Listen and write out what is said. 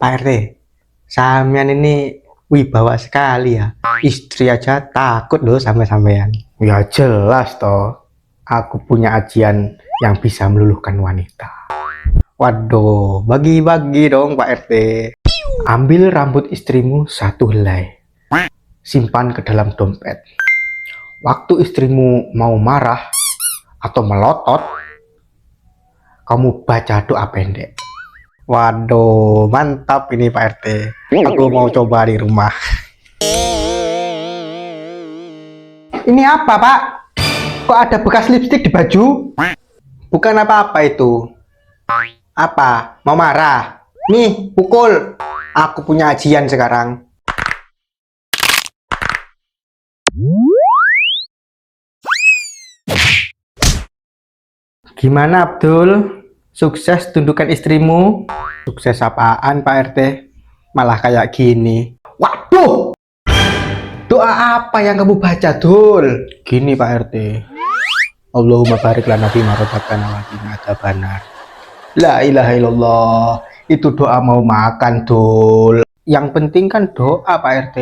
Pak RT, sampean ini wibawa sekali ya. Istri aja takut loh sama sampean. Ya jelas toh, aku punya ajian yang bisa meluluhkan wanita. Waduh, bagi-bagi dong Pak RT. Ambil rambut istrimu satu helai, simpan ke dalam dompet. Waktu istrimu mau marah atau melotot, kamu baca doa pendek. Waduh, mantap ini Pak RT. Aku mau coba di rumah. Ini apa Pak? Kok ada bekas lipstik di baju? Bukan apa-apa itu. Apa? Mau marah? Nih, pukul. Aku punya ajian sekarang. Gimana Abdul? Sukses tundukkan istrimu? Sukses apaan Pak RT? Malah kayak gini. Waduh! Doa apa yang kamu baca, Dul? Gini Pak RT. Allahumma barik lana fi ma razaqtana wa qina adzabannar. La ilaha illallah. Itu doa mau makan, Dul. Yang penting kan doa Pak RT.